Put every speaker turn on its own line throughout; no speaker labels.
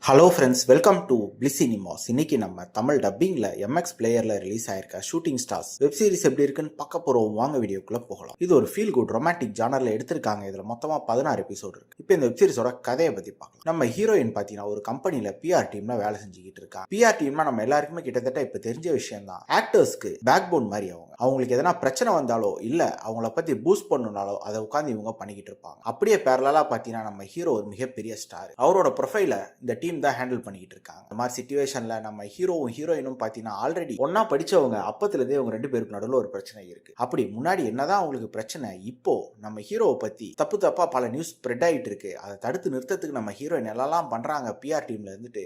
Hello friends, welcome to bliss cinemas. இன்னைக்கு நம்ம தமிழ் டப்பிங்ல எம்எக்ஸ் பிளேயர்ல ரிலீஸ் ஆயிருக்க ஷூட்டிங் ஸ்டார்ஸ் வெப் சீரிஸ் எப்படி இருக்குன்னு பார்க்க போறோம். வாங்க வீடியோக்குள்ள போகலாம். இது ஒரு ஃபீல் குட் ரொமான்டிக் ஜானர்ல எடுத்திருக்காங்க. இதுல மொத்தமா 16 எபிசோடு இருக்கு. இப்போ இந்த வெப் சீரிஸோட கதையை பத்தி பார்க்கலாம். நம்ம ஹீரோயின் பாத்தீங்கன்னா ஒரு கம்பெனில பிஆர் டீம்ல வேலை செஞ்சுக்கிட்டு இருக்காங்க. பிஆர் டீம்னா நம்ம எல்லாருக்குமே கிட்டத்தட்ட இப்ப தெரிஞ்ச விஷயம் தான். ஆக்டர்ஸ்க்கு பேக் போன் மாதிரி அவங்களுக்கு எதனா பிரச்சனை வந்தாலோ இல்ல அவங்கள பத்தி பூஸ்ட் பண்ணணும்னாலோ அதை உட்காந்து இவங்க பண்ணிக்கிட்டு இருப்பாங்க. அப்படியே பேரலா பாத்தீங்கன்னா நம்ம ஹீரோ ஒரு மிகப்பெரிய ஸ்டார். அவரோட ப்ரொஃபைல இந்த டீம் தான் ஹேண்டில் பண்ணிக்கிட்டு இருக்காங்க. இந்த மாதிரி சிச்சுவேஷன்ல நம்ம ஹீரோவும் ஹீரோயினும் பாத்தீங்கன்னா ஆல்ரெடி ஒன்னா படிச்சவங்க. அப்பத்துல இருந்தே அவங்க ரெண்டு பேருக்கு நடுவில் ஒரு பிரச்சனை இருக்கு. அப்படி முன்னாடி என்னதான் அவங்களுக்கு பிரச்சனை, இப்போ நம்ம ஹீரோவை பத்தி தப்பா பல நியூஸ் ஸ்ப்ரெட் ஆயிட்டு இருக்கு. அதை தடுத்து நிறுத்தத்துக்கு நம்ம ஹீரோயின் எல்லாம் பண்றாங்க பிஆர் டீம்ல இருந்துட்டு.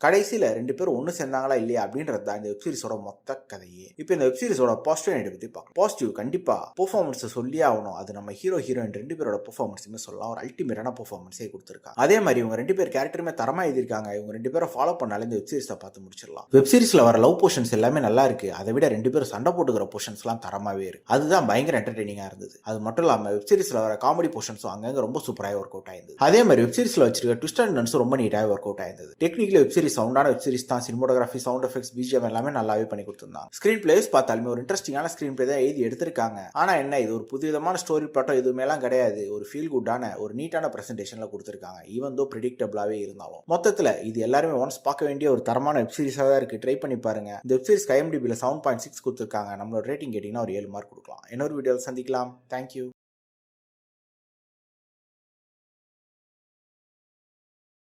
கடைசியில ரெண்டு பேரும் ஒண்ணு சேர்ந்தாங்களா இல்லையா அப்படின்றது தான் இந்த வெப்சீரிஸோட மொத்த கதையே. இப்போ இந்த வெப்சீரிஸோட பாசிட்டிவ் பத்தி பார்க்கலாம். பாசிட்டிவ் கண்டிப்பா பெர்ஃபார்மன்ஸ் சொல்லி ஆகணும். அது நம்ம ஹீரோ ஹீரோயின் ரெண்டு பேரோட பெர்ஃபார்மன்ஸுமே சொல்லலாம். ஒரு அல்டிமேட்டான பெர்ஃபார்மன்ஸே கொடுத்துருக்காங்க. அதே மாதிரி இவங்க ரெண்டு பேர் கேரக்டருமே தரமா எழுதிருக்காங்க. இவங்க ரெண்டு பேரும் ஃபாலோ பண்ணாலே இந்த வெப்சீரிஸை பார்த்து முடிச்சிடலாம். வெப்சீரிஸ்ல வர லவ் போர்ஷன்ஸ் எல்லாமே நல்லா இருக்கு. அதை விட ரெண்டு பேரும் சண்டை போட்டுக்கிற போர்ஷன்ஸ் எல்லாம் தரமாவே இருக்கு. அதுதான் பயங்கர என்டர்டெய்னிங்கா இருந்தது. அது மட்டும் இல்லாம வெப்சீரிஸ்ல வர காமெடி போர்ஷன்ஸும் அங்கங்க ரொம்ப சூப்பராக ஒர்க் அவுட் ஆயிருந்தது. அதே மாதிரி வெப்சீரிஸ்ல வச்சிருக்க ட்விஸ்ட் அண்ட் டர்ன்ஸும் ரொம்ப நீட்டாக ஒர்க் அவுட் ஆயிருந்தது. டெக்னிக்கலி வெப்சீரிஸ் சவுண்டான வெப்சீரிஸ் தான். சினிமோட்டோகிராஃபி, சவுண்ட் எஃபெக்ட்ஸ், பிஜிஎம் எல்லாமே நல்லாவே பண்ணி கொடுத்திருந்தாங்க. ஸ்கிரீன் பிளேஸ் பார்த்தாலுமே ஒரு இன்ட்ரெஸ்டிங்கான ஸ்கிரீன் பிளே தான் எழுதி எடுத்திருக்காங்க. ஆனா என்ன, இது ஒரு புதுவிதமான ஸ்டோரி பிளாட்டோ எதுவுமே எல்லாம் கிடையாது. ஒரு ஃபீல் குட்டான ஒரு நீட்டான பிரசன்டேஷன்ல கொடுத்திருக்காங்க. ஈவன் தோ பிரெடிக்டபிளாவே இருந்தாலும் மொத்தத்துல இது எல்லாருமே ஒன்ஸ் பார்க்க வேண்டிய ஒரு தரமான வெப்சீரிஸாக தான் இருக்கு. ட்ரை பண்ணி பாருங்க. இந்த வெப்சீரிஸ் IMDbல 7.6 கொடுத்துருக்காங்க. நம்மளோட ரேட்டிங் கேட்டீங்கன்னா ஒரு 7 மார்க் கொடுக்கலாம். இன்னொரு வீடியோவில் சந்திக்கலாம். தேங்க்யூ.